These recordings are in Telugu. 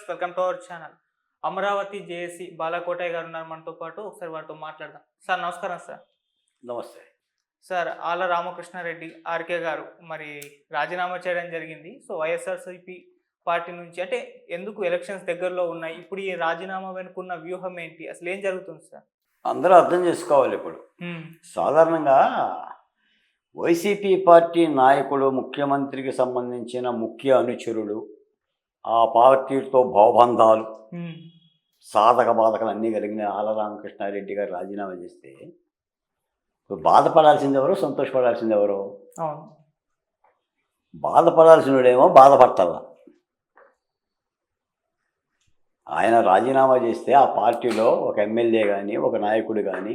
Welcome to our channel. Amaravati JAC Balakotaiah గారు ఉన్నారు మనతో పాటు. ఒకసారి వారితో మాట్లాడదాం. సార్ నమస్కారం సార్. నమస్తే. సార్ ఆళ్ళ రామకృష్ణారెడ్డి ఆర్కే గారు మరి రాజీనామా చేయడం జరిగింది. సో వైఎస్ఆర్సీపీ పార్టీ నుంచి అంటే ఎందుకు ఎలక్షన్స్ దగ్గరలో ఉన్నాయి, ఇప్పుడు ఈ రాజీనామా వెనుకున్న వ్యూహం ఏంటి, అసలు ఏం జరుగుతుంది సార్? అందరూ అర్థం చేసుకోవాలి. ఇప్పుడు సాధారణంగా వైసీపీ పార్టీ నాయకుడు, ముఖ్యమంత్రికి సంబంధించిన ముఖ్య అనుచరుడు, ఆ పార్టీతో భావబంధాలు, సాధక బాధకలు అన్నీ కలిగిన ఆళ్ళ రామకృష్ణారెడ్డి గారు రాజీనామా చేస్తే ఇప్పుడు బాధపడాల్సింది ఎవరు, సంతోషపడాల్సింది ఎవరు? బాధపడాల్సినడేమో బాధపడతారా. ఆయన రాజీనామా చేస్తే ఆ పార్టీలో ఒక ఎమ్మెల్యే కానీ, ఒక నాయకుడు కానీ,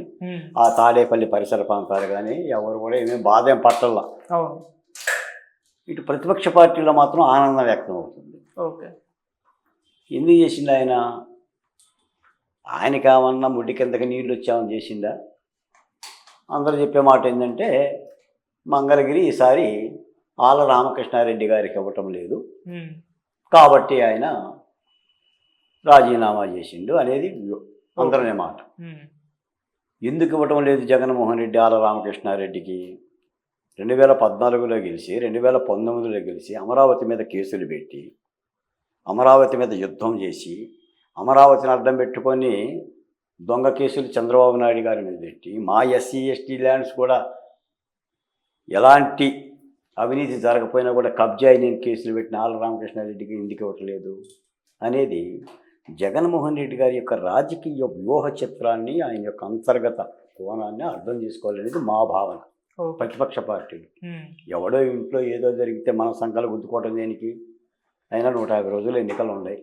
ఆ తాడేపల్లి పరిసర ప్రాంతాలు కానీ ఎవరు కూడా బాధ పట్టల్లా. ఇటు ప్రతిపక్ష పార్టీలో మాత్రం ఆనందం వ్యక్తం అవుతుంది. ఎందుకు చేసిండు ఆయన? ఆయనకి ఏమన్నా ముడ్డి కిందకి నీళ్ళు వచ్చామని చేసిందా? అందరూ చెప్పే మాట ఏంటంటే మంగళగిరి ఈసారి ఆళ్ళ రామకృష్ణారెడ్డి గారికి ఇవ్వటం లేదు కాబట్టి ఆయన రాజీనామా చేసిండు అనేది అందరనే మాట. ఎందుకు ఇవ్వటం లేదు జగన్మోహన్ రెడ్డి ఆళ్ళ రామకృష్ణారెడ్డికి? 2014లో గెలిచి 2019లో గెలిచి అమరావతి మీద కేసులు పెట్టి, అమరావతి మీద యుద్ధం చేసి, అమరావతిని అడ్డం పెట్టుకొని దొంగ కేసులు చంద్రబాబు నాయుడు గారి మీద పెట్టి, మా ఎస్సీ ఎస్టీ ల్యాండ్స్ కూడా ఎలాంటి అవినీతి జరగకపోయినా కూడా కబ్జా అయిన కేసులు పెట్టిన ఆళ్ళ రామకృష్ణారెడ్డికి ఎందుకు ఇవ్వట్లేదు అనేది జగన్మోహన్ రెడ్డి గారి యొక్క రాజకీయ వ్యూహ చిత్రాన్ని, ఆయన యొక్క అంతర్గత కోణాన్ని అర్థం చేసుకోవాలనేది మా భావన. ప్రతిపక్ష పార్టీలు ఎవడో ఇంట్లో ఏదో జరిగితే మన సంఖ్యలు గుద్దుకోవటం దేనికి? అయినా 150 రోజులు ఎన్నికలు ఉన్నాయి.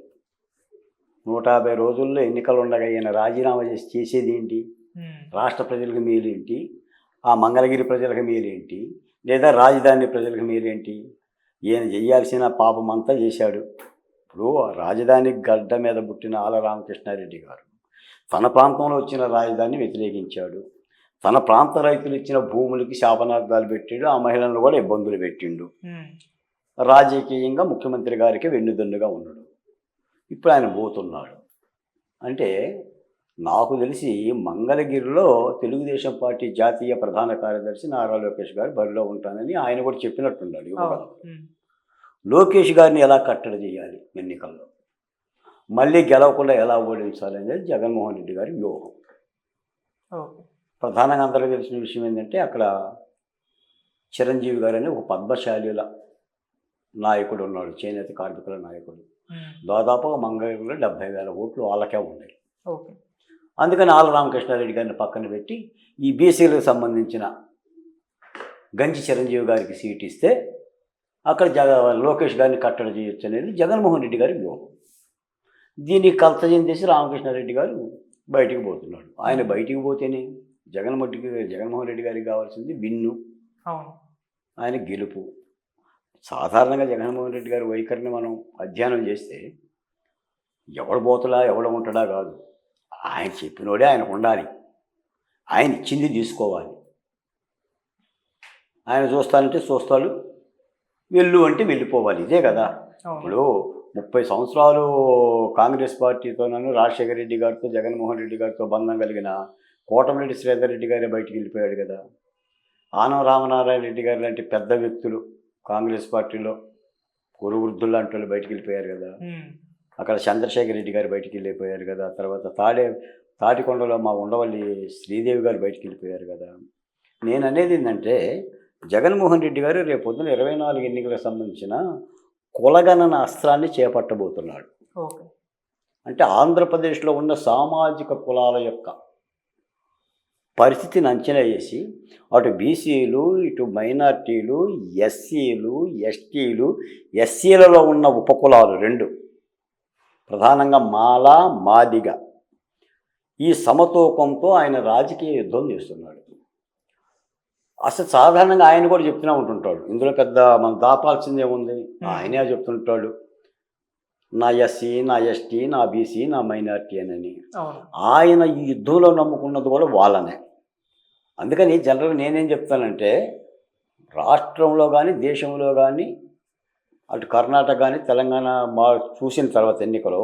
150 రోజుల్లో ఎన్నికలు ఉండగా ఈయన రాజీనామా చేసేది ఏంటి? రాష్ట్ర ప్రజలకు మేలేంటి? ఆ మంగళగిరి ప్రజలకు మేలేంటి? లేదా రాజధాని ప్రజలకు మేలేంటి? ఈయన చేయాల్సిన పాపం అంతా చేశాడు. ఇప్పుడు రాజధాని గడ్డ మీద పుట్టిన ఆళ్ళ రామకృష్ణారెడ్డి గారు తన ప్రాంతంలో వచ్చిన రాజధానిని వ్యతిరేకించాడు. తన ప్రాంత రైతులు ఇచ్చిన భూములకి శాపనార్థాలు పెట్టాడు. ఆ మహిళలను కూడా ఇబ్బందులు పెట్టిండు. రాజకీయంగా ముఖ్యమంత్రి గారికి వెన్నుదన్నుగా ఉన్నాడు. ఇప్పుడు ఆయన పోతున్నాడు అంటే నాకు తెలిసి మంగళగిరిలో తెలుగుదేశం పార్టీ జాతీయ ప్రధాన కార్యదర్శి నారా లోకేష్ గారు బరిలో ఉంటానని ఆయన కూడా చెప్పినట్టున్నాడు. లోకేష్ గారిని ఎలా కట్టడి చేయాలి, ఎన్నికల్లో మళ్ళీ గెలవకుండా ఎలా ఓడించాలి అనేది జగన్మోహన్ రెడ్డి గారి వ్యూహం. ప్రధానంగా అందరికీ తెలిసిన విషయం ఏంటంటే అక్కడ చిరంజీవి గారు అని ఒక పద్మశాలిల నాయకుడు ఉన్నాడు, చేనేత కార్మికుల నాయకుడు. దాదాపుగా మంగళగిరిలో 70,000 ఓట్లు వాళ్ళకే ఉన్నాయి. అందుకని ఆళ్ళ రామకృష్ణారెడ్డి గారిని పక్కన పెట్టి ఈ బీసీలకు సంబంధించిన గంజి చిరంజీవి గారికి సీట్ ఇస్తే అక్కడ లోకేష్ గారిని కట్టడి చేయొచ్చు అనేది జగన్మోహన్ రెడ్డి గారి వ్యూహం. దీనికి కలత చెందేసి రామకృష్ణారెడ్డి గారు బయటికి పోతున్నాడు. ఆయన బయటికి పోతేనే జగన్మోహన్ రెడ్డి గారికి కావాల్సింది విన్ను, ఆయన గెలుపు. సాధారణంగా జగన్మోహన్ రెడ్డి గారి వైఖరిని మనం అధ్యయనం చేస్తే ఎవడు పోతలా ఎవడు ఉంటాడా కాదు, ఆయన చెప్పినోడే ఆయనకు ఉండాలి, ఆయన ఇచ్చింది తీసుకోవాలి. ఆయన చూస్తానంటే చూస్తాడు, వెళ్ళు అంటే వెళ్ళిపోవాలి, ఇదే కదా. ఇప్పుడు 30 సంవత్సరాలు కాంగ్రెస్ పార్టీతోనూ రాజశేఖర రెడ్డి గారితో జగన్మోహన్ రెడ్డి గారితో బంధం కలిగిన కోటమిరెడ్డి శ్రీధర్ రెడ్డి గారే బయటికి వెళ్ళిపోయాడు కదా. ఆనం రామనారాయణ రెడ్డి గారు లాంటి పెద్ద వ్యక్తులు కాంగ్రెస్ పార్టీలో గురువృద్ధులు లాంటి వాళ్ళు బయటికి వెళ్ళిపోయారు కదా. అక్కడ చంద్రశేఖర్ రెడ్డి గారు బయటికి వెళ్ళిపోయారు కదా. తర్వాత తాటికొండలో మా ఉండవల్లి శ్రీదేవి గారు బయటికి వెళ్ళిపోయారు కదా. నేను అనేది ఏంటంటే జగన్మోహన్ రెడ్డి గారు రేపు పొద్దున 24 ఎన్నికలకు సంబంధించిన కులగణన అస్త్రాన్ని చేపట్టబోతున్నాడు. అంటే ఆంధ్రప్రదేశ్లో ఉన్న సామాజిక కులాల యొక్క పరిస్థితిని అంచనా వేసి అటు బీసీలు, ఇటు మైనార్టీలు, ఎస్సీలు, ఎస్టీలు, ఎస్సీలలో ఉన్న ఉపకులాలు 2 ప్రధానంగా మాల, మాదిగ ఈ సమతూకంతో ఆయన రాజకీయ యుద్ధం చేస్తున్నాడు. అసలు సాధారణంగా ఆయన కూడా చెప్తూనే ఉంటుంటాడు, ఇందులో పెద్ద మనం దాపాల్సిందే ఉంది. ఆయనే చెప్తుంటాడు నా ఎస్సీ, నా ఎస్టీ, నా బీసీ, నా మైనార్టీ అని. ఆయన ఈ యుద్ధంలో నమ్ముకున్నది కూడా వాళ్ళనే. అందుకని జనరల్గా నేనేం చెప్తానంటే రాష్ట్రంలో కానీ దేశంలో కానీ అటు కర్ణాటక కానీ తెలంగాణ చూసిన తర్వాత ఎన్నికలో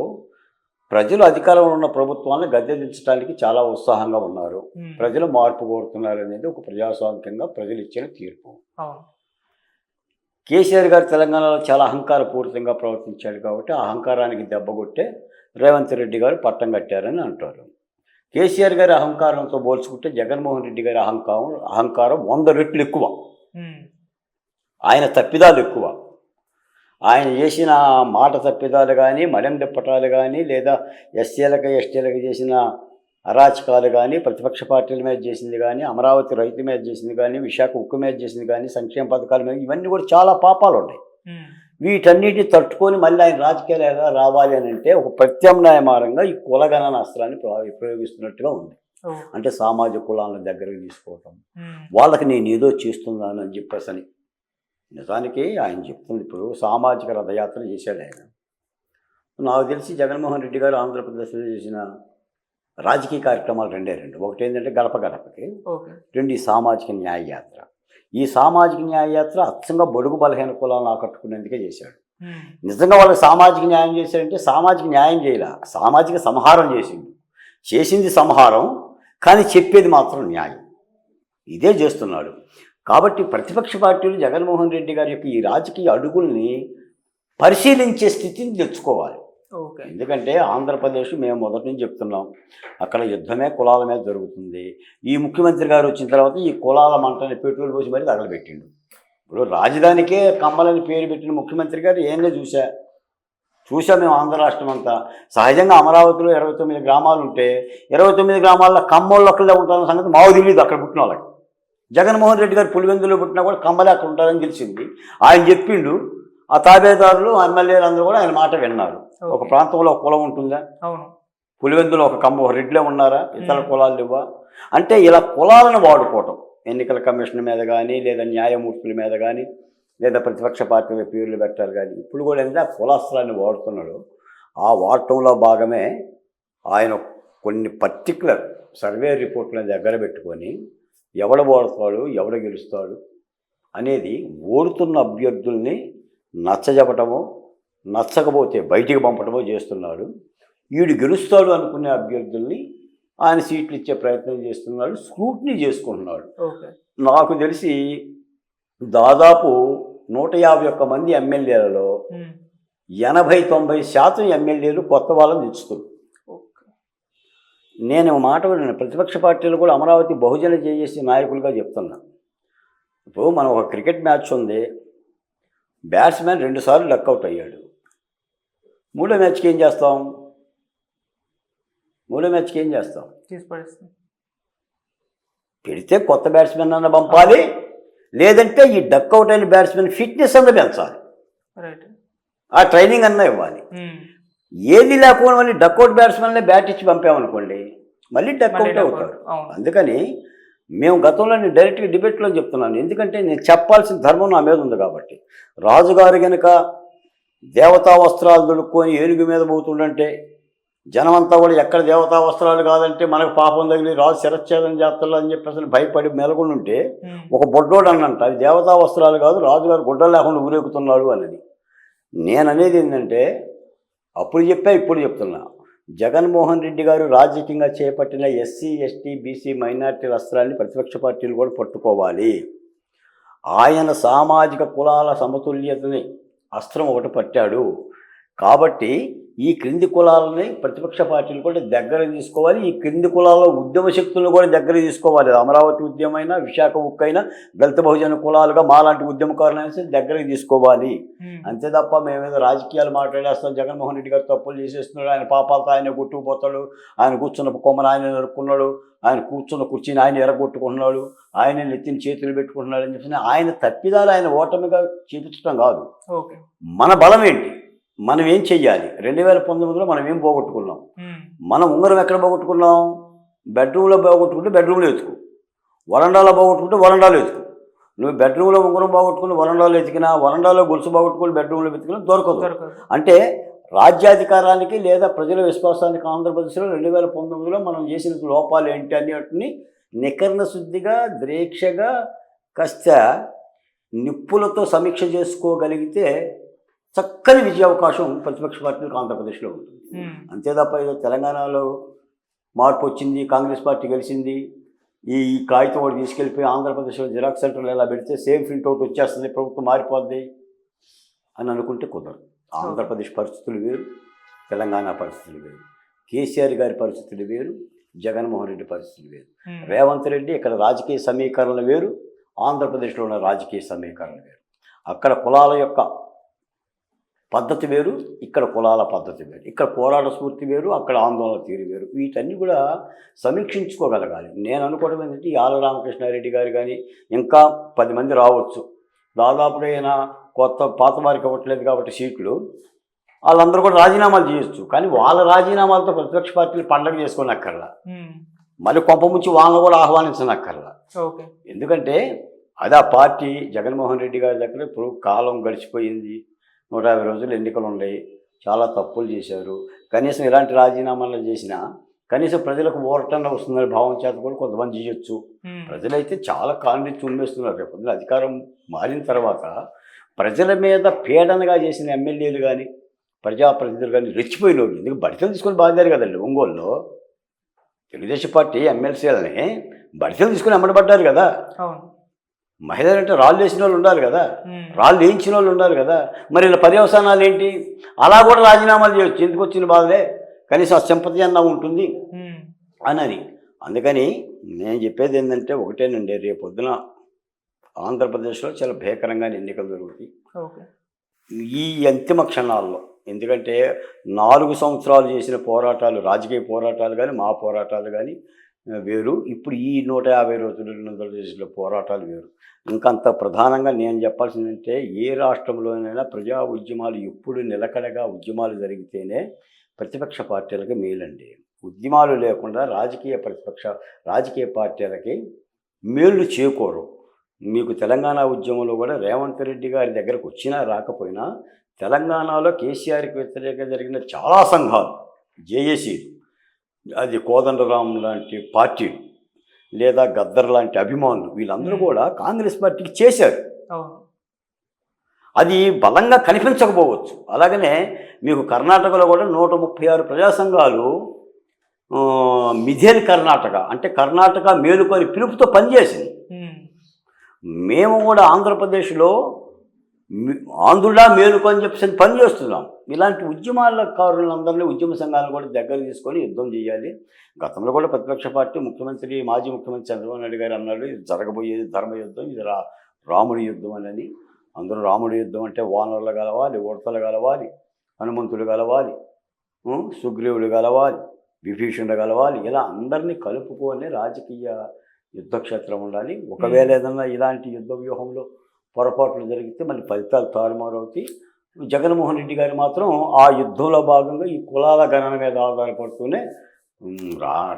ప్రజలు అధికారంలో ఉన్న ప్రభుత్వాన్ని గద్దెదించడానికి చాలా ఉత్సాహంగా ఉన్నారు. ప్రజలు మార్పు కోరుతున్నారు అనేది ఒక ప్రజాస్వామికంగా ప్రజలు ఇచ్చిన తీర్పు. కేసీఆర్ గారు తెలంగాణలో చాలా అహంకారపూరితంగా ప్రవర్తించాడు కాబట్టి ఆ అహంకారానికి దెబ్బ కొట్టే రేవంత్ రెడ్డి గారు పట్టం కట్టారని అంటారు. కేసీఆర్ గారి అహంకారంతో పోల్చుకుంటే జగన్మోహన్ రెడ్డి గారి అహంకారం 100 రెట్లు ఎక్కువ. ఆయన తప్పిదాలు ఎక్కువ. ఆయన చేసిన మాట తప్పిదాలు కానీ, మడెం తిప్పటాలు కానీ, లేదా ఎస్సీలకు ఎస్టీలకు చేసిన అరాచకాలు కానీ, ప్రతిపక్ష పార్టీల మీద చేసింది కానీ, అమరావతి రైతు మీద చేసింది కానీ, విశాఖ ఉక్కు మీద చేసింది కానీ, సంక్షేమ పథకాల మీద, ఇవన్నీ కూడా చాలా పాపాలు ఉన్నాయి. వీటన్నిటిని తట్టుకొని మళ్ళీ ఆయన రాజకీయాలు ఎలా రావాలి అని అంటే ఒక ప్రత్యామ్నాయ మార్గంగా ఈ కులగణన అస్త్రాన్ని ప్రయోగిస్తున్నట్టుగా ఉంది. అంటే సామాజిక కులాలను దగ్గరకు తీసుకోవటం, వాళ్ళకి నేను ఏదో చేస్తున్నాను అని చెప్పేసి అని. నిజానికి ఆయన చెప్తుంది, ఇప్పుడు సామాజిక రథయాత్ర చేశాడు ఆయన. నాకు తెలిసి జగన్మోహన్ రెడ్డి గారు ఆంధ్రప్రదేశ్లో చేసిన రాజకీయ కార్యక్రమాలు రెండు. ఒకటి ఏంటంటే గడప గడపకి, రెండు ఈ సామాజిక న్యాయ యాత్ర. ఈ సామాజిక న్యాయ యాత్ర అచ్చంగా బడుగు బలహీన కులాలను ఆకట్టుకునేందుకే చేశాడు. నిజంగా వాళ్ళకి సామాజిక న్యాయం చేశాడంటే సామాజిక న్యాయం చేయలే, సామాజిక సంహారం చేసింది సంహారం, కానీ చెప్పేది మాత్రం న్యాయం. ఇదే చేస్తున్నాడు. కాబట్టి ప్రతిపక్ష పార్టీలు జగన్మోహన్ రెడ్డి గారి యొక్క ఈ రాజకీయ అడుగుల్ని పరిశీలించే స్థితిని తెచ్చుకోవాలి. ఎందుకంటే ఆంధ్రప్రదేశ్ మేము మొదటి నుంచి చెప్తున్నాం, అక్కడ యుద్ధమే కులాల మీద జరుగుతుంది. ఈ ముఖ్యమంత్రి గారు వచ్చిన తర్వాత ఈ కులాల మంటని పెట్రోల్ పోసి మరీ తగలబెట్టిండు. ఇప్పుడు రాజధానికే కమ్మలని పేరు పెట్టిన ముఖ్యమంత్రి గారు ఏందో చూసాం మేము ఆంధ్ర రాష్ట్రం అంతా. సహజంగా అమరావతిలో 29 గ్రామాలు ఉంటే 29 గ్రామాల్లో కమ్మోళ్ళు ఒక్కళ్ళే ఉంటారన్న సంగతి మాకు తెలియదు అక్కడ పుట్టిన వాళ్ళకి. జగన్మోహన్ రెడ్డి గారు పులివెందులో పుట్టినా కూడా కమ్మలే అక్కడ ఉంటారని తెలిసింది. ఆయన చెప్పిండు, ఆ తాబేదారులు ఎమ్మెల్యేలు అందరూ కూడా ఆయన మాట విన్నారు. ఒక ప్రాంతంలో ఒక కులం ఉంటుందా? పులివెందులో ఒక కమ్మ రెడ్లే ఉన్నారా? ఇతర కులాలు ఇవ్వ అంటే ఇలా కులాలను వాడుకోవటం ఎన్నికల కమిషన్ మీద కానీ, లేదా న్యాయమూర్తుల మీద కానీ, లేదా ప్రతిపక్ష పార్టీల పేర్లు పెట్టారు కానీ, ఇప్పుడు కూడా ఏంటంటే ఆ కులాస్త్రాన్ని వాడుతున్నాడు. ఆ వాడటంలో భాగమే ఆయన కొన్ని పర్టికులర్ సర్వే రిపోర్ట్లను దగ్గర పెట్టుకొని ఎవడ ఓడతాడు, ఎవడ గెలుస్తాడు అనేది ఓడుతున్న అభ్యర్థుల్ని నచ్చజెప్పటమో, నచ్చకపోతే బయటికి పంపటమో చేస్తున్నాడు. వీడు గెలుస్తాడు అనుకునే అభ్యర్థుల్ని ఆయన సీట్లు ఇచ్చే ప్రయత్నం చేస్తున్నాడు, స్క్రూటినీ చేసుకుంటున్నాడు. నాకు తెలిసి దాదాపు 151 మంది ఎమ్మెల్యేలలో 80-90% ఎమ్మెల్యేలు కొత్త వాళ్ళని తెచ్చుతున్నారు. నేను మాట ప్రతిపక్ష పార్టీలు కూడా అమరావతి బహుజన చేసి నాయకులుగా చెప్తున్నా. ఇప్పుడు మనం ఒక క్రికెట్ మ్యాచ్ ఉంది, బ్యాట్స్మెన్ 2 సార్లు డక్అవుట్ అయ్యాడు. మూడో మ్యాచ్కి ఏం చేస్తాం? పెడితే కొత్త బ్యాట్స్మెన్ అన్న పంపాలి, లేదంటే ఈ డక్అవుట్ అయిన బ్యాట్స్మెన్ ఫిట్నెస్ అన్న పెంచాలి, ఆ ట్రైనింగ్ అన్న ఇవ్వాలి. ఏది లేకపోతే మళ్ళీ డక్అవుట్ బ్యాట్స్మెన్లే బ్యాట్ ఇచ్చి పంపామనుకోండి మళ్ళీ డక్అవుట్ అవుతాడు. అందుకని మేము గతంలో నేను డైరెక్ట్గా డిబేట్లో చెప్తున్నాను, ఎందుకంటే నేను చెప్పాల్సిన ధర్మం నా మీద ఉంది కాబట్టి. రాజుగారు కనుక దేవతా వస్త్రాలు దొడుక్కొని ఏనుగు మీద పోతుండంటే జనమంతా కూడా ఎక్కడ దేవతా వస్త్రాలు కాదంటే మనకు పాపం తగిలి రాజు శిరచ్ఛేదం చేస్తారు అని చెప్పి అసలు భయపడి మెలగొండుంటే ఒక బొడ్డోడు అన్నంట అది దేవతా వస్త్రాలు కాదు, రాజుగారు గుడ్డలు లేకుండా ఊరేగుతున్నాడు అనేది. నేను అనేది ఏంటంటే అప్పుడు చెప్పా, ఇప్పుడు చెప్తున్నా, జగన్మోహన్ రెడ్డి గారు రాజకీయంగా చేపట్టిన ఎస్సీ, ఎస్టీ, బీసీ, మైనార్టీల అస్త్రాన్ని ప్రతిపక్ష పార్టీలు కూడా పట్టుకోవాలి. ఆయన సామాజిక కులాల సమతుల్యతని అస్త్రం ఒకటి పట్టాడు కాబట్టి ఈ క్రింది కులాలని ప్రతిపక్ష పార్టీలు కూడా దగ్గర తీసుకోవాలి. ఈ క్రింది కులాల ఉద్యమ శక్తులను కూడా దగ్గర తీసుకోవాలి. అమరావతి ఉద్యమైనా, విశాఖ ఉక్కైనా, దళిత బహుజన కులాలుగా మాలాంటి ఉద్యమకారులైనా సరే దగ్గరకు తీసుకోవాలి. అంతే తప్ప మేమేదో రాజకీయాలు మాట్లాడేస్తాం, జగన్మోహన్ రెడ్డి గారు తప్పులు చేసేస్తున్నాడు, ఆయన పాపాలతో ఆయన కొట్టుకుపోతాడు, ఆయన కూర్చున్న కొమ్మను ఆయన నరుక్కున్నాడు, ఆయన కూర్చున్న కుర్చీని ఆయన ఎరగొట్టుకుంటున్నాడు, ఆయన నెత్తిని చేతులు పెట్టుకుంటున్నాడు అని చెప్పి ఆయన తప్పిదాలు ఆయన ఓటమిగా చూపించడం కాదు. మన బలం ఏంటి, మనం ఏం చెయ్యాలి? 2019లో మనం ఏం పోగొట్టుకున్నాం? మనం ఉంగరం ఎక్కడ పోగొట్టుకున్నాం? బెడ్రూమ్లో పోగొట్టుకుంటే బెడ్రూమ్లో ఎత్తుకు, వరండాలో పోగొట్టుకుంటే వరండాలో ఎత్తుకు. నువ్వు బెడ్రూమ్లో ఉంగరం పోగొట్టుకుని వరండాలో ఎతికినా, వరండాలో గొలుసు పోగొట్టుకుని బెడ్రూమ్లో వెతికినా దొరకదు. అంటే రాజ్యాధికారానికి లేదా ప్రజల విశ్వాసానికి ఆంధ్రప్రదేశ్లో 2019లో మనం చేసిన లోపాలు ఏంటి అన్నిటిని నికర్ణ శుద్ధిగా, దీక్షగా, కాస్త నిప్పులతో సమీక్ష చేసుకోగలిగితే చక్కని విజయ అవకాశం ప్రతిపక్ష పార్టీలకు ఆంధ్రప్రదేశ్లో ఉంటుంది. అంతే తప్ప ఏదో తెలంగాణలో మార్పు వచ్చింది, కాంగ్రెస్ పార్టీ గెలిచింది, ఈ కాగితం వాడు తీసుకెళ్ళిపోయి ఆంధ్రప్రదేశ్లో జిరాక్స్ సెంటర్లు ఎలా పెడితే సేమ్ ప్రింట్అవుట్ వచ్చేస్తుంది, ప్రభుత్వం మారిపోద్ది అని అనుకుంటే కుదరదు. ఆంధ్రప్రదేశ్ పరిస్థితులు వేరు, తెలంగాణ పరిస్థితులు వేరు, కేసీఆర్ గారి పరిస్థితులు వేరు, జగన్మోహన్ రెడ్డి పరిస్థితులు వేరు. రేవంత్ రెడ్డి ఇక్కడ రాజకీయ సమీకరణలు వేరు, ఆంధ్రప్రదేశ్లో ఉన్న రాజకీయ సమీకరణలు వేరు. అక్కడ కులాల యొక్క పద్ధతి వేరు, ఇక్కడ కులాల పద్ధతి వేరు, ఇక్కడ పోరాట స్ఫూర్తి వేరు, అక్కడ ఆందోళన తీరు వేరు. వీటన్ని కూడా సమీక్షించుకోగలగాలి. నేను అనుకోవడం ఏంటంటే ఈ ఆళ్ళ రామకృష్ణారెడ్డి గారు కానీ ఇంకా 10 మంది రావచ్చు. దాదాపుగా అయినా కొత్త పాత వారికి ఇవ్వట్లేదు కాబట్టి సీట్లు, వాళ్ళందరూ కూడా రాజీనామాలు చేయొచ్చు. కానీ వాళ్ళ రాజీనామాలతో ప్రతిపక్ష పార్టీలు పండగ చేసుకోనక్కర్లా, మళ్ళీ కొంప ముంచి వాళ్ళని కూడా ఆహ్వానించనక్కర్లా. ఎందుకంటే అది ఆ పార్టీ జగన్మోహన్ రెడ్డి గారి దగ్గర ఇప్పుడు కాలం గడిచిపోయింది, 150 రోజులు ఎన్నికలు ఉన్నాయి, చాలా తప్పులు చేశారు. కనీసం ఇలాంటి రాజీనామాలు చేసినా కనీసం ప్రజలకు ఓరటంగా వస్తుందని భావం చేత కూడా కొంతమంది చేయొచ్చు. ప్రజలైతే చాలా కాండి చుమ్మేస్తున్నారు. రేపు అధికారం మారిన తర్వాత ప్రజల మీద పీడనగా చేసిన ఎమ్మెల్యేలు కానీ ప్రజాప్రతినిధులు కానీ రెచ్చిపోయిన వాళ్ళు, ఎందుకు బడితలు తీసుకొని బాగారు కదండి. ఒంగోలులో తెలుగుదేశం పార్టీ ఎమ్మెల్సీలని బడితలు తీసుకొని అమ్మడబడ్డారు కదా. మహిళలు అంటే రాళ్ళు వేసిన వాళ్ళు ఉన్నారు కదా, రాళ్ళు వేయించిన వాళ్ళు ఉన్నారు కదా. మరి ఇలా పర్యవసానాలు ఏంటి? అలా కూడా రాజీనామాలు చేయొచ్చు, ఎందుకు వచ్చిన బాధలే, కనీసం ఆ సింపతి అన్నా ఉంటుంది అని. అందుకని నేను చెప్పేది ఏంటంటే ఒకటేనండి, రేపు పొద్దున ఆంధ్రప్రదేశ్లో చాలా భీకరంగా ఎన్నికలు జరుగుతాయి ఈ అంతిమ క్షణాల్లో. ఎందుకంటే 4 సంవత్సరాలు చేసిన పోరాటాలు, రాజకీయ పోరాటాలు కానీ మా పోరాటాలు కానీ వేరు, ఇప్పుడు ఈ 150 రోజులు చేసిన పోరాటాలు వేరు. ఇంకంత ప్రధానంగా నేను చెప్పాల్సిందంటే ఏ రాష్ట్రంలోనైనా ప్రజా ఉద్యమాలు ఎప్పుడు నిలకడగా ఉద్యమాలు జరిగితేనే ప్రతిపక్ష పార్టీలకి మేలండి. ఉద్యమాలు లేకుండా రాజకీయ పార్టీలకి మేళ్ళు చేకూరు. మీకు తెలంగాణ ఉద్యమంలో కూడా రేవంత్ రెడ్డి గారి దగ్గరకు వచ్చినా రాకపోయినా తెలంగాణలో కేసీఆర్కి వ్యతిరేకంగా జరిగిన చాలా సంఘాలు, జేఏసీ, అది కోదండరాం లాంటి పార్టీలు లేదా గద్దర్ లాంటి అభిమానులు, వీళ్ళందరూ కూడా కాంగ్రెస్ పార్టీకి చేశారు. అది బలంగా కనిపించకపోవచ్చు. అలాగనే మీకు కర్ణాటకలో కూడా 136 ప్రజా సంఘాలు మిథేల్ కర్ణాటక అంటే కర్ణాటక మేలుకొని పిలుపుతో పనిచేసింది. మేము కూడా ఆంధ్రప్రదేశ్లో ఆంధ్రుడా మేలుకొని చెప్పేసి పనిచేస్తున్నాం. ఇలాంటి ఉద్యమాలకారులందరినీ, ఉద్యమ సంఘాలను కూడా దగ్గర తీసుకొని యుద్ధం చేయాలి. గతంలో కూడా ప్రతిపక్ష పార్టీ మాజీ ముఖ్యమంత్రి చంద్రబాబు నాయుడు గారు అన్నాడు, ఇది జరగబోయేది ధర్మయుద్ధం, ఇది రాముడి యుద్ధం అని. అందరూ రాముడి యుద్ధం అంటే వానరులు కలవాలి, ఉడతలు కలవాలి, హనుమంతుడు కలవాలి, సుగ్రీవుడు కలవాలి, విభీషణుడు కలవాలి, ఇలా అందరినీ కలుపుకొని రాజకీయ యుద్ధక్షేత్రం ఉండాలి. ఒకవేళ ఏదన్నా ఇలాంటి యుద్ధ వ్యూహంలో పొరపాట్లు జరిగితే మళ్ళీ ఫలితాలు తారుమారవుతాయి. జగన్మోహన్ రెడ్డి గారు మాత్రం ఆ యుద్ధంలో భాగంగా ఈ కులాల గణన మీద ఆధారపడుతూనే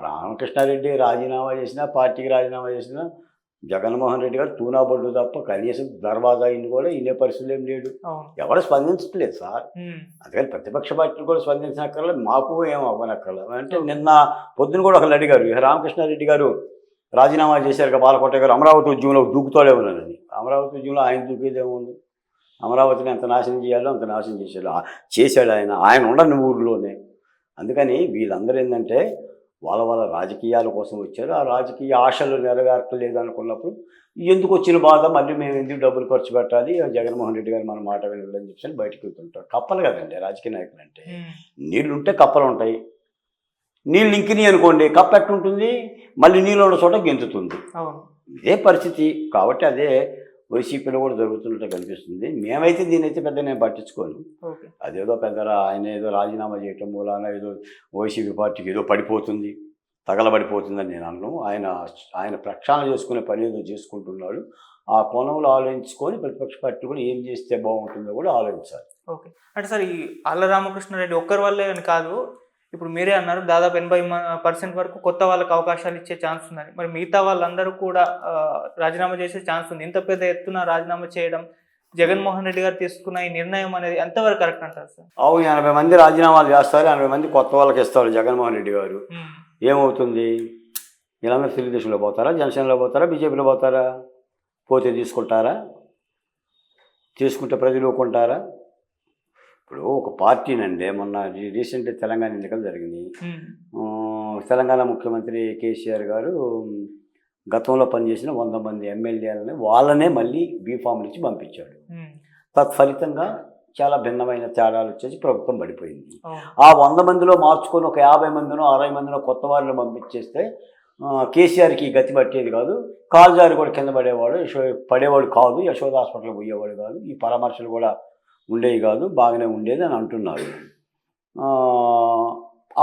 రామకృష్ణారెడ్డి రాజీనామా చేసినా, పార్టీకి రాజీనామా చేసినా జగన్మోహన్ రెడ్డి గారు తూనాబడ్డు తప్ప కనీసం దర్వాజా ఇన్ని కూడా ఇనే పరిస్థితులు ఏం లేడు. ఎవరు స్పందించట్లేదు సార్. అందుకని ప్రతిపక్ష పార్టీలు కూడా స్పందించనక్కర్లేదు, మాకు ఏం అవ్వనక్కర్లేదు. అంటే నిన్న పొద్దున కూడా ఒకళ్ళు అడిగారు, రామకృష్ణారెడ్డి గారు రాజీనామా చేశారు, బాలకోట గారు అమరావతి ఉద్యమంలో దూకుతాడేమోనని. అమరావతి ఉద్యమంలో ఆయన దూకేదేముంది? అమరావతిని ఎంత నాశనం చేయాలో అంత నాశనం చేశాడు ఆయన ఉండని ఊరిలోనే. అందుకని వీళ్ళందరూ ఏంటంటే వాళ్ళ రాజకీయాల కోసం వచ్చారు. ఆ రాజకీయ ఆశలు నెరవేర్చలేదు అనుకున్నప్పుడు ఎందుకు వచ్చిన బాధ, మళ్ళీ మేము ఎందుకు డబ్బులు ఖర్చు పెట్టాలి, జగన్మోహన్ రెడ్డి గారు మన మాట వినాలని చెప్పి బయటకు వెళ్తుంటారు. కప్పలు కదండి రాజకీయ నాయకులు అంటే. నీళ్ళుంటే కప్పలు ఉంటాయి, నీళ్ళు ఇంకినాయి అనుకోండి కప్ప ఎట్టుంటుంది, మళ్ళీ నీళ్ళు ఉన్న చోట గెంతుతుంది. ఇదే పరిస్థితి. కాబట్టి అదే వైసీపీలో కూడా జరుగుతున్నట్టు కనిపిస్తుంది. మేమైతే దీనైతే పెద్ద నేను పట్టించుకోను. అదేదో పెద్ద ఆయన ఏదో రాజీనామా చేయటం మూలాన ఏదో వైసీపీ పార్టీకి ఏదో పడిపోతుంది, తగలబడిపోతుందని నేను అన్నాను. ఆయన ప్రక్షాళన చేసుకునే పని ఏదో చేసుకుంటున్నాడు. ఆ కోణంలో ఆలోచించుకొని ప్రతిపక్ష పార్టీ కూడా ఏం చేస్తే బాగుంటుందో కూడా ఆలోచించాలి. ఓకే, అంటే సార్ ఈ ఆళ్ళ రామకృష్ణారెడ్డి ఒక్కరి వల్లే అని కాదు, ఇప్పుడు మీరే అన్నారు దాదాపు 80% వరకు కొత్త వాళ్ళకి అవకాశాలు ఇచ్చే ఛాన్స్ ఉందని. మరి మిగతా వాళ్ళందరూ కూడా రాజీనామా చేసే ఛాన్స్ ఉంది. ఇంత పెద్ద ఎత్తున రాజీనామా చేయడం, జగన్మోహన్ రెడ్డి గారు తీసుకున్న ఈ నిర్ణయం అనేది ఎంతవరకు కరెక్ట్ అంటారు సార్? 80 మంది రాజీనామాలు చేస్తారు, 80 మంది కొత్త వాళ్ళకి ఇస్తారు జగన్మోహన్ రెడ్డి గారు. ఏమవుతుంది? వీళ్ళందరూ తెలుగుదేశంలో పోతారా, జనసేనలో పోతారా, బీజేపీలో పోతారా? పోతే తీసుకుంటారా? తీసుకుంటే ప్రజలు ఊరుకుంటారా? ఇప్పుడు ఒక పార్టీనండి మొన్న రీసెంట్గా తెలంగాణ ఎన్నికలు జరిగినాయి. ఉమ్, తెలంగాణ ముఖ్యమంత్రి కేసీఆర్ గారు గతంలో పనిచేసిన 100 మంది ఎమ్మెల్యేలని వాళ్ళనే మళ్ళీ బీఫామ్లు ఇచ్చి పంపించాడు. ఉమ్, తత్ఫలితంగా చాలా భిన్నమైన తేడాలు వచ్చేసి ప్రభుత్వం పడిపోయింది. అవును. ఆ 100 మందిలో మార్చుకొని ఒక 50 మందినో 60 మందినో కొత్త వారిని పంపించేస్తే కేసీఆర్కి గతి పట్టేది కాదు. కాలుజారి కూడా కింద పడేవాడు కాదు, యశోద హాస్పిటల్కి పోయేవాడు కాదు, ఈ పరామర్శలు కూడా ఉండేవి కాదు, బాగానే ఉండేది అని అంటున్నారు.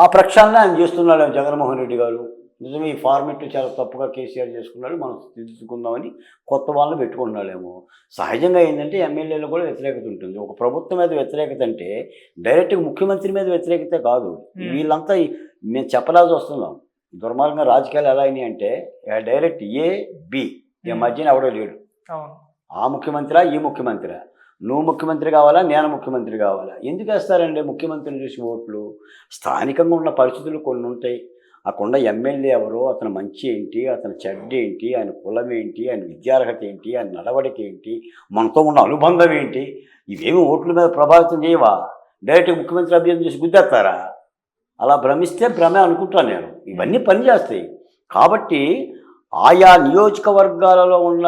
ఆ ప్రక్షాళన ఆయన చేస్తున్నాడు జగన్మోహన్ రెడ్డి గారు. నిజమే, ఈ ఫార్మెట్ చాలా తప్పుగా కేసీఆర్ చేసుకున్నాడు, మనం దిద్దుకుందామని కొత్త వాళ్ళని పెట్టుకుంటున్నాడేమో. సహజంగా ఏంటంటే ఎమ్మెల్యేలు కూడా వ్యతిరేకత ఉంటుంది. ఒక ప్రభుత్వం మీద వ్యతిరేకత అంటే డైరెక్ట్గా ముఖ్యమంత్రి మీద వ్యతిరేకత కాదు. వీళ్ళంతా మేము చెప్పలాల్సి వస్తున్నాం. దుర్మార్గంగా రాజకీయాలు ఎలా అయినాయి అంటే డైరెక్ట్ ఏ బి ఈ మధ్యన ఎవడో లేడు. ఆ ముఖ్యమంత్రిరా ఈ ముఖ్యమంత్రిరా, నువ్వు ముఖ్యమంత్రి కావాలా నేను ముఖ్యమంత్రి కావాలా, ఎందుకు వేస్తారండి ముఖ్యమంత్రిని చూసి ఓట్లు? స్థానికంగా ఉన్న పరిస్థితులు కొన్ని ఉంటాయి. అక్కడ ఎమ్మెల్యే ఎవరో, అతని మంచి ఏంటి, అతని చెడ్డ ఏంటి, ఆయన కులం ఏంటి, ఆయన విద్యార్హత ఏంటి, ఆయన నడవడిక ఏంటి, మనతో ఉన్న అనుబంధం ఏంటి, ఇవేమి ఓట్ల మీద ప్రభావితం చేయవా? డైరెక్ట్గా ముఖ్యమంత్రి అభ్యర్థి చేసి గుద్దేస్తారా? అలా భ్రమిస్తే భ్రమే అనుకుంటాను నేను. ఇవన్నీ పనిచేస్తాయి. కాబట్టి ఆయా నియోజకవర్గాలలో ఉన్న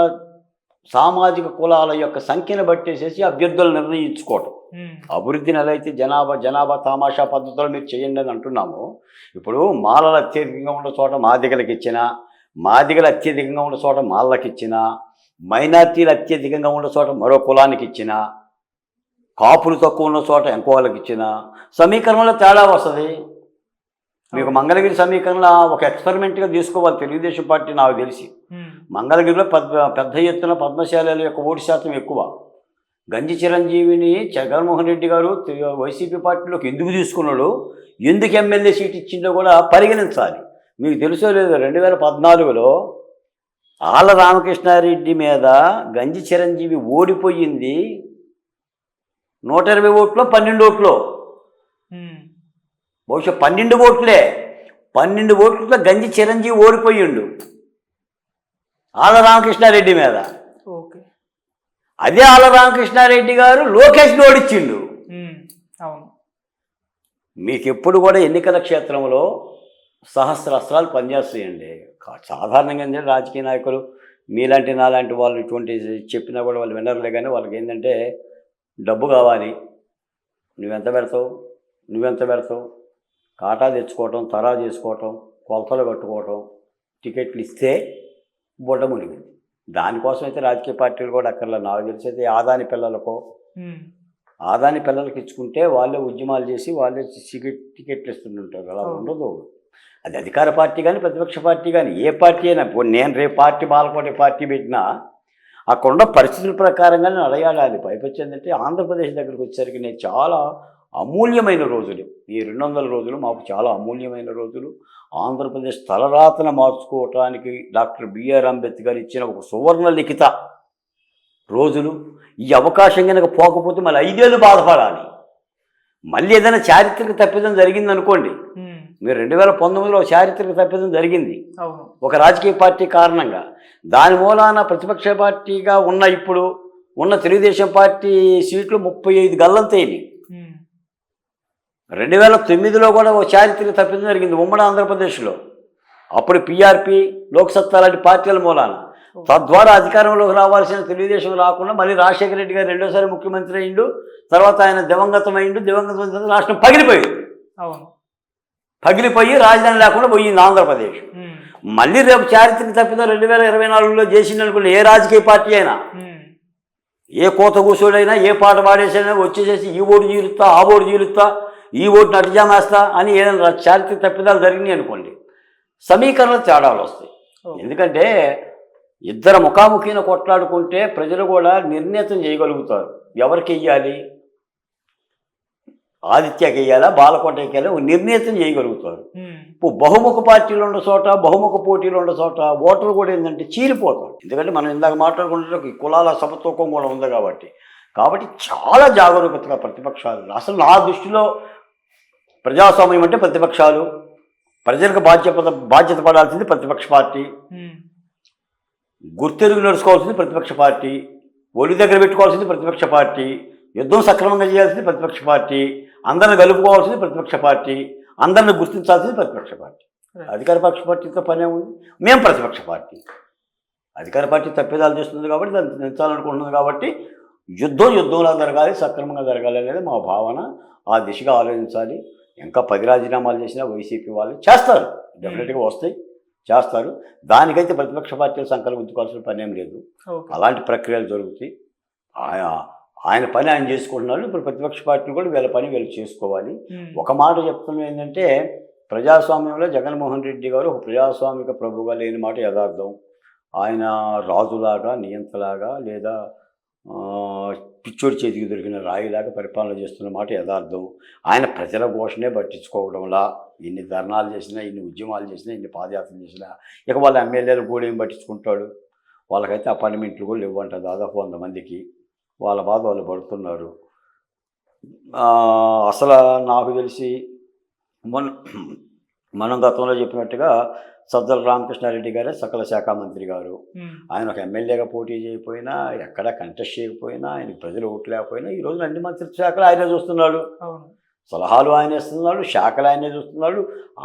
సామాజిక కులాల యొక్క సంఖ్యను బట్టేసేసి అభ్యర్థులు నిర్ణయించుకోవటం. అభివృద్ధిని ఎలా అయితే జనాభా తామాషా పద్ధతిలో మీరు చేయండి అని అంటున్నాము. ఇప్పుడు మాలలు అత్యధికంగా ఉన్న చోట మాదిగలకు ఇచ్చినా, మాదిగలు అత్యధికంగా ఉన్న చోట మాలలకు ఇచ్చినా, మైనార్టీలు అత్యధికంగా ఉన్న చోట మరో కులానికి ఇచ్చినా, కాపులు తక్కువ ఉన్న చోట ఇంకో వాళ్ళకి ఇచ్చినా సమీకరణలో తేడా వస్తుంది. మీకు మంగళగిరి సమీకరణ ఒక ఎక్స్పెరిమెంట్గా తీసుకోవాలి తెలుగుదేశం పార్టీ. నాకు తెలిసి మంగళగిరిలో పెద్ద ఎత్తున పద్మశాలల యొక్క ఓటు శాతం ఎక్కువ. గంజి చిరంజీవిని జగన్మోహన్ రెడ్డి గారు వైసీపీ పార్టీలోకి ఎందుకు తీసుకున్నాడు, ఎందుకు ఎమ్మెల్యే సీట్ ఇచ్చిందో కూడా పరిగణించాలి. మీకు తెలుసో లేదో 2014లో ఆళ్ళ రామకృష్ణారెడ్డి మీద గంజి చిరంజీవి ఓడిపోయింది 120 ఓట్లో 12 ఓట్లో, బహుశా 12 ఓట్లే. 12 ఓట్లతో గంజి చిరంజీవి ఓడిపోయిండు ఆళ్ళ రామకృష్ణారెడ్డి మీద. అదే ఆళ్ళ రామకృష్ణారెడ్డి గారు లోకేష్ని ఓడించిండు. మీకు ఎప్పుడు కూడా ఎన్నికల క్షేత్రంలో సహస్రాస్త్రాలు పనిచేస్తాయండి. సాధారణంగా ఏంటంటే రాజకీయ నాయకులు మీలాంటి నాలాంటి వాళ్ళు ఇటువంటి చెప్పినా కూడా వాళ్ళు వినర్లే. కానీ వాళ్ళకి ఏంటంటే డబ్బు కావాలి, నువ్వెంత పెడతావు, కాటా తెచ్చుకోవటం, తరా చేసుకోవటం, కొలతలు కట్టుకోవటం, టికెట్లు ఇస్తే బుడ్డ మునిగింది. దానికోసం అయితే రాజకీయ పార్టీలు కూడా అక్కర్లా. నాకు తెలిసి అయితే ఆదాని పిల్లలకు ఇచ్చుకుంటే వాళ్ళే ఉద్యమాలు చేసి వాళ్ళే టికెట్లు ఇస్తుంటారు. అలా ఉండదు. అది అధికార పార్టీ కానీ ప్రతిపక్ష పార్టీ కానీ ఏ పార్టీ అయినా. నేను రేపు బాలకోటి పార్టీ పెట్టినా అక్కడున్న పరిస్థితుల ప్రకారంగానే అడగాలి. పైపచ్చి ఏంటంటే ఆంధ్రప్రదేశ్ దగ్గరికి వచ్చేసరికి నేను చాలా అమూల్యమైన రోజులు, ఈ 200 రోజులు మాకు చాలా అమూల్యమైన రోజులు. ఆంధ్రప్రదేశ్ తలరాతన మార్చుకోవటానికి డాక్టర్ బిఆర్ అంబేద్కర్ ఇచ్చిన ఒక సువర్ణ లిఖిత రోజులు. ఈ అవకాశం కనుక పోకపోతే మళ్ళీ 5 ఏళ్ళు బాధపడాలి. మళ్ళీ ఏదైనా చారిత్రక తప్పిదం జరిగిందనుకోండి, మీరు 2019లో చారిత్రక తప్పిదం జరిగింది ఒక రాజకీయ పార్టీ కారణంగా. దాని మూలాన ప్రతిపక్ష పార్టీగా ఇప్పుడు ఉన్న తెలుగుదేశం పార్టీ సీట్లు 35 గల్లంతైనవి. 2009లో కూడా ఒక చారిత్రక తప్పిదం జరిగింది ఉమ్మడి ఆంధ్రప్రదేశ్లో. అప్పుడు పిఆర్పి, లోక్సత్తా లాంటి పార్టీల మూలాన. తద్వారా అధికారంలోకి రావాల్సిన తెలుగుదేశం రాకుండా మళ్ళీ రాజశేఖర రెడ్డి గారు రెండోసారి ముఖ్యమంత్రి అయిండు. తర్వాత ఆయన దివంగతమైండు. దివంగతమైన రాష్ట్రం పగిలిపోయి రాజధాని లేకుండా పోయింది ఆంధ్రప్రదేశ్. మళ్ళీ రేపు చారిత్రక తప్పిదం 2024లో చేసింది అనుకున్న ఏ రాజకీయ పార్టీ అయినా, ఏ కోత కూసుడైనా, ఏ పాట పాడేసైనా వచ్చేసేసి ఈ ఓటు చీలుస్తా, ఆ ఓటు చీలుస్తా, ఈ ఓటును అటుజామేస్తా అని ఏదైనా చారిత్రక తప్పిదాలు జరిగినాయి అనుకోండి, సమీకరణలు తేడాలు వస్తాయి. ఎందుకంటే ఇద్దరు ముఖాముఖిన కొట్లాడుకుంటే ప్రజలు కూడా నిర్ణీతం చేయగలుగుతారు. ఎవరికి వెయ్యాలి, ఆదిత్యకి వెయ్యాలా, బాలకోటకి వెయ్యాలా, నిర్ణీతం చేయగలుగుతారు. ఇప్పుడు బహుముఖ పార్టీలు ఉన్న చోట, బహుముఖ పోటీలు ఉన్న చోట ఓటర్లు కూడా ఏంటంటే చీలిపోతారు. ఎందుకంటే మనం ఇందాక మాట్లాడుకుంటే కులాల సమతూకం కూడా ఉంది కాబట్టి చాలా జాగరూకతగా ప్రతిపక్షాలు. అసలు నా దృష్టిలో ప్రజాస్వామ్యం అంటే ప్రతిపక్షాలు, ప్రజలకు బాధ్యత పడాల్సింది ప్రతిపక్ష పార్టీ, గుర్తెరుగు నడుచుకోవాల్సింది ప్రతిపక్ష పార్టీ, ఒళ్ళు దగ్గర పెట్టుకోవాల్సింది ప్రతిపక్ష పార్టీ, యుద్ధం సక్రమంగా చేయాల్సింది ప్రతిపక్ష పార్టీ, అందరిని కలుపుకోవాల్సింది ప్రతిపక్ష పార్టీ, అందరిని గుర్తించాల్సింది ప్రతిపక్ష పార్టీ. అధికార పక్ష పార్టీతో పనే ఉంది. మేము ప్రతిపక్ష పార్టీ. అధికార పార్టీ తప్పిదాలు చేస్తుంది కాబట్టి దాన్ని నించాలనుకుంటుంది కాబట్టి యుద్ధంలా జరగాలి, సక్రమంగా జరగాలి అనేది మా భావన. ఆ దిశగా ఆలోచించాలి. ఇంకా 10 రాజీనామాలు చేసినా వైసీపీ వాళ్ళు చేస్తారు, డెఫినెట్గా వస్తాయి, చేస్తారు. దానికైతే ప్రతిపక్ష పార్టీలు సంకల్పం ఉంచుకోవాల్సిన పని ఏం లేదు. అలాంటి ప్రక్రియలు జరుగుతాయి. ఆయన పని ఆయన చేసుకుంటున్నారు. ఇప్పుడు ప్రతిపక్ష పార్టీలు కూడా వీళ్ళ పని వీళ్ళు చేసుకోవాలి. ఒక మాట చెప్తున్నాం ఏంటంటే, ప్రజాస్వామ్యంలో జగన్మోహన్ రెడ్డి గారు ఒక ప్రజాస్వామిక ప్రభువుగా లేని మాట యథార్థం. ఆయన రాజులాగా, నియంతలాగా, లేదా పిచ్చోడి చేతికి దొరికిన రాయిలాగా పరిపాలన చేస్తున్న మాట యథార్థం. ఆయన ప్రజల ఘోషణే పట్టించుకోవడంలా ఇన్ని ధర్నాలు చేసినా, ఇన్ని ఉద్యమాలు చేసినా, ఇన్ని పాదయాత్రలు చేసినా ఇక వాళ్ళ ఎమ్మెల్యేలు కూడా ఏం పట్టించుకుంటాడు. వాళ్ళకైతే అపాయింట్మెంట్లు కూడా ఇవ్వంట దాదాపు 100 మందికి. వాళ్ళ బాధ వాళ్ళు పడుతున్నారు. అసలు నాకు తెలిసి మనం గతంలో చెప్పినట్టుగా సజ్జల రామకృష్ణారెడ్డి గారే సకల శాఖ మంత్రి గారు. ఆయన ఒక ఎమ్మెల్యేగా పోటీ చేయకపోయినా, ఎక్కడ కంటెస్ట్ చేయకపోయినా, ఆయనకి ప్రజలు ఓట్లు లేకపోయినా ఈ రోజున అన్ని మంత్రిత్వ శాఖలు ఆయనే చూస్తున్నాడు. సలహాలు ఆయన ఇస్తున్నాడు, శాఖలు ఆయనే చూస్తున్నాడు.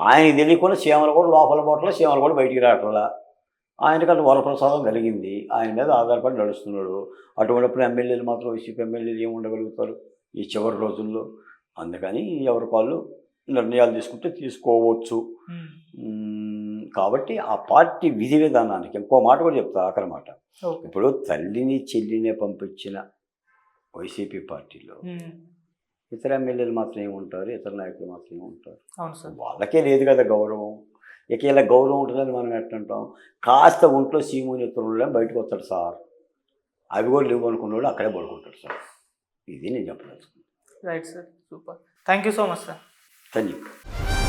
ఆయనకి తెలియకుండా సీమలు కూడా లోపల బోట్ల, సీమలు కూడా బయటికి రావట్లా. ఆయనకంటే వరప్రసాదం కలిగింది, ఆయన మీద ఆధారపడి నడుస్తున్నాడు. అటువంటిప్పుడు ఎమ్మెల్యేలు మాత్రం వైసీపీ ఎమ్మెల్యేలు ఏమి ఉండగలుగుతారు ఈ చివరి రోజుల్లో? అందుకని ఎవరి వాళ్ళు నిర్ణయాలు తీసుకుంటే తీసుకోవచ్చు. కాబట్టి ఆ పార్టీ విధి విధానానికి ఇంకో మాట కూడా చెప్తా, ఆఖరి మాట. ఇప్పుడు తల్లిని చెల్లినే పంపించిన వైసీపీ పార్టీలో ఇతర ఎమ్మెల్యేలు మాత్రం ఏముంటారు, ఇతర నాయకులు మాత్రం ఏముంటారు? వాళ్ళకే లేదు కదా గౌరవం. ఇక ఇలా గౌరవం ఉంటుందని మనం ఎట్లంటాం? కాస్త ఒంట్లో సీముని ఇతరులు బయటకు వస్తాడు సార్, అవి కూడా లేవు అనుకున్నాడు అక్కడే పడుకుంటాడు సార్. ఇది నేను చెప్పదలుచుకున్నాను. Right sir, super. Thank you so much sir. ధన్యవాదాలు.